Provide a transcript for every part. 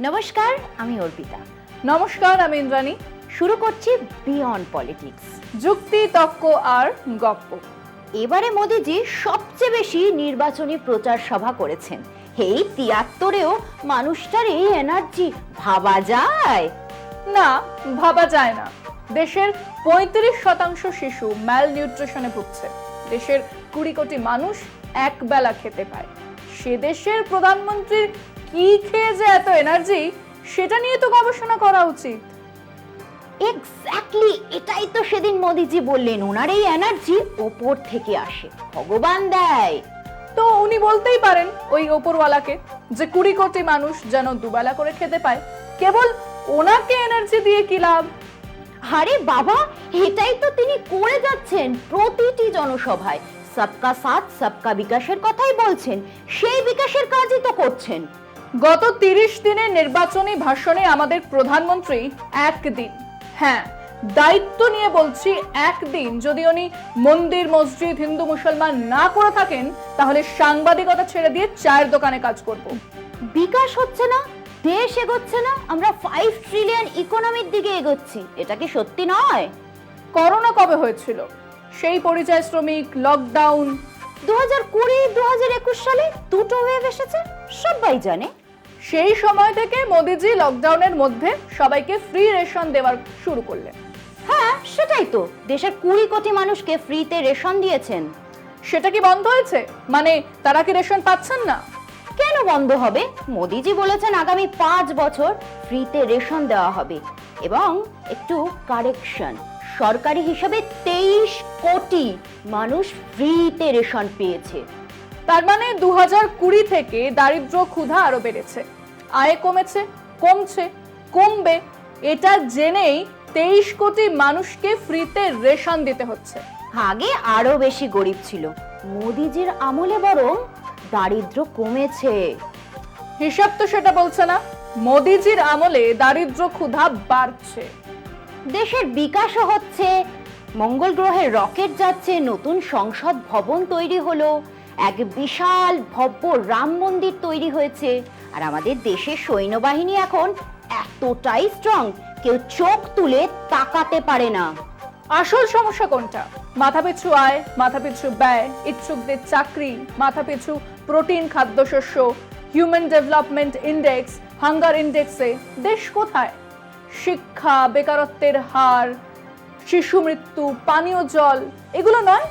নমস্কার, আমি অর্পিতা। নমস্কার, আমি ইন্দ্রাণী। শুরু করছি বিয়ন্ড পলিটিক্স, যুক্তি, তর্ক আর গপ্প। এবারে মোদিজি সবচেয়ে বেশি নির্বাচনী প্রচার সভা করেছেন। এই ৭৩-এও মানুষটার এই এনার্জি ভাবা যায়? না, ভাবা যায় না। দেশের ৩৫% শিশু ম্যালনিউট্রিশনে ভুগছে। দেশের ২০ কোটি মানুষ এক বেলা খেতে পায়। সে দেশের প্রধানমন্ত্রীর কি খেয়ে যে এত এনার্জি, সেটা নিয়ে তো গবেষণা করা উচিত। এক্স্যাক্টলি, এটাই তো সেদিন মোদিজি বললেন, ওনার এই এনার্জি ওপর থেকে আসে, ভগবান দেয়। তো উনি বলতেই পারেন ওই ওপরওয়ালাকে যে ২০ কোটি মানুষ যেন দুবেলা করে খেতে পায়। কেবল ওনাকে এনার্জি দিয়ে কি লাভ? আরে বাবা, এটাই তো তিনি করে যাচ্ছেন প্রতিটি জনসভায়। সবকা সাথ সবকা বিকাশের কথাই বলছেন, সেই বিকাশের কাজই তো করছেন। গত ৩০ দিনের নির্বাচনী ভাষণে আমাদের প্রধানমন্ত্রী একদিন, হ্যাঁ দায়িত্ব নিয়ে বলছি, একদিন যদি উনি মন্দির মসজিদ হিন্দু মুসলমান না করে থাকেন, তাহলে সাংবাদিকতা ছেড়ে দিয়ে চায়ের দোকানে কাজ করব। বিকাশ হচ্ছে না, দেশ এগোচ্ছে না, আমরা ৫ ট্রিলিয়ন ইকোনমির দিকে এগোচ্ছি, এটা কি সত্যি নয়? করোনা কবে হয়েছিল? সেই পরিযায়ী শ্রমিক, লকডাউন ২০২০-২০২১ সালে দুটো ওয়েভ এসেছে, সবাই জানে। সেই সময় থেকে মোদিজি লকডাউনের মধ্যে সবাইকে ফ্রি রেশন দেওয়ার শুরু করলেন। হ্যাঁ, সেটাই তো, দেশের ২০ কোটি মানুষকে ফ্রিতে রেশন দিয়েছেন। সেটা কি বন্ধ হয়েছে? মানে তারা কি রেশন পাচ্ছেন না? কেন বন্ধ হবে? মোদিজি বলেছেন আগামী ৫ বছর ফ্রিতে রেশন দেওয়া হবে। এবং একটু কারেকশন, সরকারি হিসাবে ২৩ কোটি মানুষ ফ্রিতে রেশন পেয়েছে। তার মানে ২০২০ থেকে দারিদ্র ক্ষুধা আরো বেড়েছে, আয় কমেছে, কমছে, কমবে, এটা জেনেই ২৩ কোটি মানুষকে ফ্রিতে রেশন দিতে হচ্ছে। আগে আরো বেশি গরিব ছিল, মোদিজির আমলে বরং দারিদ্র কমেছে। হিসাব তো সেটা বলছে না। মোদিজির আমলে দারিদ্র ক্ষুধা বাড়ছে। দেশের বিকাশও হচ্ছে, মঙ্গল গ্রহে রকেট যাচ্ছে, নতুন সংসদ ভবন তৈরি হলো, এক বিশাল ভব্য রাম মন্দির তৈরি হয়েছে, আর আমাদের দেশের সৈন্যবাহিনী এখন এতটাই স্ট্রং, কেউ চোখ তুলে তাকাতে পারে না। আসল সমস্যা কোনটা? মাথাপিছু আয়, মাথাপিছু ব্যয়, ইচ্ছুকদের চাকরি, মাথাপিছু প্রোটিন খাদ্যশস্য, হিউম্যান ডেভেলপমেন্ট ইন্ডেক্স, হাঙ্গার ইন্ডেক্সে দেশ কোথায়? শিক্ষা, বেকারত্বের হার, শিশু মৃত্যু, পানীয় জল, এগুলো নয়?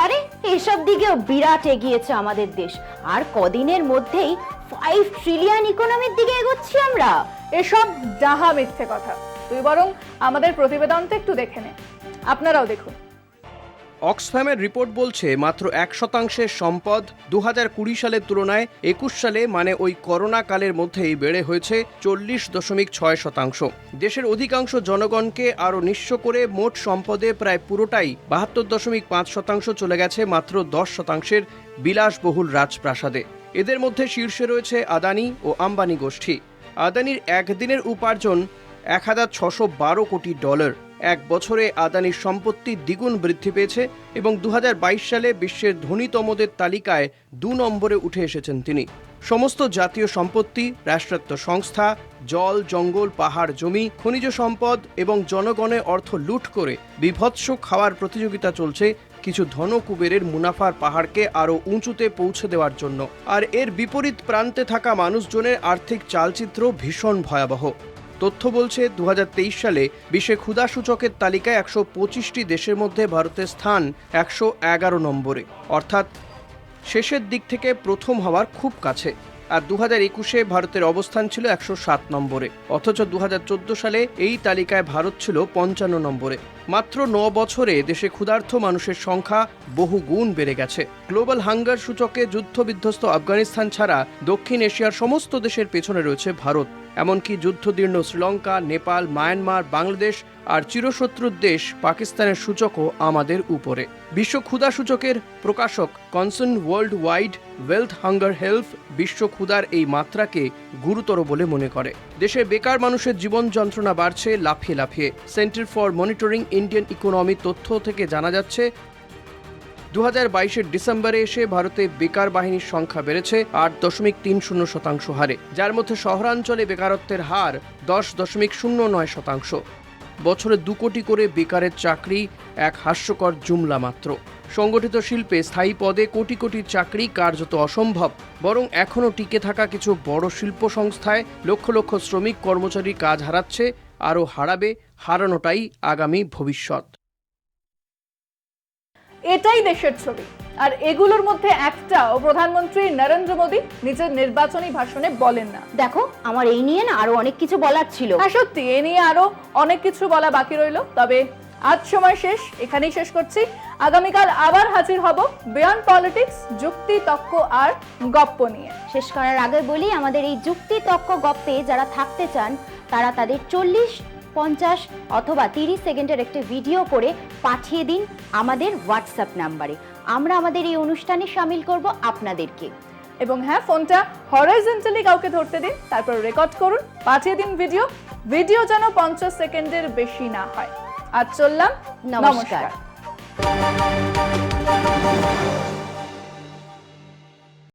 আরে এসব দিকেও বিরাট এগিয়েছে আমাদের দেশ, আর কদিনের মধ্যেই ৫ ট্রিলিয়ন ইকোনমির দিকে এগোচ্ছি আমরা। এসব ডাহা মিথ্যে কথা। তুই বরং আমাদের প্রতিবেদনটা একটু দেখে নে, আপনারাও দেখুন। অক্সফ্যামের রিপোর্ট বলছে মাত্র ১% সম্পদ ২০২০ সালের তুলনায় ২১ সালে, মানে ওই করোনা কালের মধ্যেই বেড়ে হয়েছে ৪০.৬%। দেশের অধিকাংশ জনগণকে আরও নিঃস্ব করে মোট সম্পদে প্রায় পুরোটাই ৭২.৫% চলে গেছে মাত্র ১০%-এর বিলাসবহুল রাজপ্রাসাদে। এদের মধ্যে শীর্ষে রয়েছে আদানি ও আম্বানি গোষ্ঠী। আদানির একদিনের উপার্জন $১,৬১২ কোটি। এক বছরে আদানির সম্পত্তি দ্বিগুণ বৃদ্ধি পেয়েছে এবং ২০২২ সালে বিশ্বের ধনীতমদের তালিকায় ২ নম্বরে উঠে এসেছেন তিনি। সমস্ত জাতীয় সম্পত্তি, রাষ্ট্রায়ত্ত সংস্থা, জল, জঙ্গল, পাহাড়, জমি, খনিজ সম্পদ এবং জনগণের অর্থ লুট করে বিভৎস খাওয়ার প্রতিযোগিতা চলছে কিছু ধনকুবেরের মুনাফার পাহাড়কে আরও উঁচুতে পৌঁছে দেওয়ার জন্য। আর এর বিপরীত প্রান্তে থাকা মানুষজনের আর্থিক চালচিত্র ভীষণ ভয়াবহ। তথ্য বলছে ২০২৩ সালে বিশ্বে ক্ষুধা সূচকের তালিকায় ১২৫টি দেশের মধ্যে ভারতের স্থান ১১১ নম্বরে, অর্থাৎ শেষের দিক থেকে প্রথম হওয়ার খুব কাছে। আর ২০২১-এ ভারতের অবস্থান ছিল ১০৭ নম্বরে, অথচ ২০১৪ সালে এই তালিকায় ভারত ছিল ৫৫ নম্বরে। মাত্র ৯ বছরে দেশে ক্ষুধার্ত মানুষের সংখ্যা বহু গুণ বেড়ে গেছে। গ্লোবাল হাঙ্গার সূচকে যুদ্ধবিধ্বস্ত আফগানিস্তান ছাড়া দক্ষিণ এশিয়ার সমস্ত দেশের পেছনে রয়েছে ভারত। এমনকি যুদ্ধদীর্ণ শ্রীলঙ্কা, নেপাল, মায়ানমার, বাংলাদেশ আর চিরশত্রুর দেশ পাকিস্তানের সূচকও আমাদের উপরে। বিশ্ব ক্ষুধা সূচকের প্রকাশক concern world wide wealth hunger health বিশ্ব ক্ষুধার এই মাত্রাকে গুরুতর বলে মনে করে। দেশে বেকার মানুষের জীবন যন্ত্রণা বাড়ছে লাফিয়ে লাফিয়ে। Centre for monitoring Indian economy তথ্য থেকে জানা যাচ্ছে 2022-এর ডিসেম্বরে এসে ভারতে বেকার বাহিনীর সংখ্যা বেড়েছে 8.30% হারে, যার মধ্যে শহরাঞ্চলে বেকারত্বের হার 10.09%। বছরে 2 কোটি করে বেকারের চাকরি এক হাস্যকর জুমলা মাত্র। সংগঠিত শিল্পে স্থায়ী পদে কোটি কোটি চাকরি কার্যত অসম্ভব। বরং এখনও টিকে থাকা কিছু বড় শিল্প সংস্থায় লক্ষ লক্ষ শ্রমিক কর্মচারী কাজ হারাচ্ছে, আরও হারাবে। হারানোটাই আগামী ভবিষ্যৎ। এটাই দেশের ছবি, আর এগুলোর মধ্যে একটাও প্রধানমন্ত্রী নরেন্দ্র মোদী নিজের নির্বাচনী ভাষণে বলেন না। দেখো, আমার এই নিয়ে না আরো অনেক কিছু বলার ছিল। হ্যাঁ সত্যি, এ নিয়ে আরো অনেক কিছু বলা বাকি রইল। তবে আজ সময় শেষ, এখানেই শেষ করছি। আগামীকাল আবার হাজির হব বিয়ন্ড পলিটিক্স, যুক্তি তক্ক আর গপ্প নিয়ে। শেষ করার আগে বলি, আমাদের এই যুক্তি তক্ক গপ্পে যারা থাকতে চান তারা তাদের 40, 50 অথবা 30 সেকেন্ডের একটি ভিডিও করে পাঠিয়ে দিন আমাদের হোয়াটসঅ্যাপ নাম্বারে। আমরা আমাদের এই অনুষ্ঠানে শামিল করব আপনাদেরকে। এবং হ্যাঁ, ফোনটা হরাইজন্টালি কাউকে ধরতে দিন, তারপর রেকর্ড করুন, পাঠিয়ে দিন ভিডিও যেন 50 সেকেন্ডের বেশি না হয়। আজ চললাম, নমস্কার।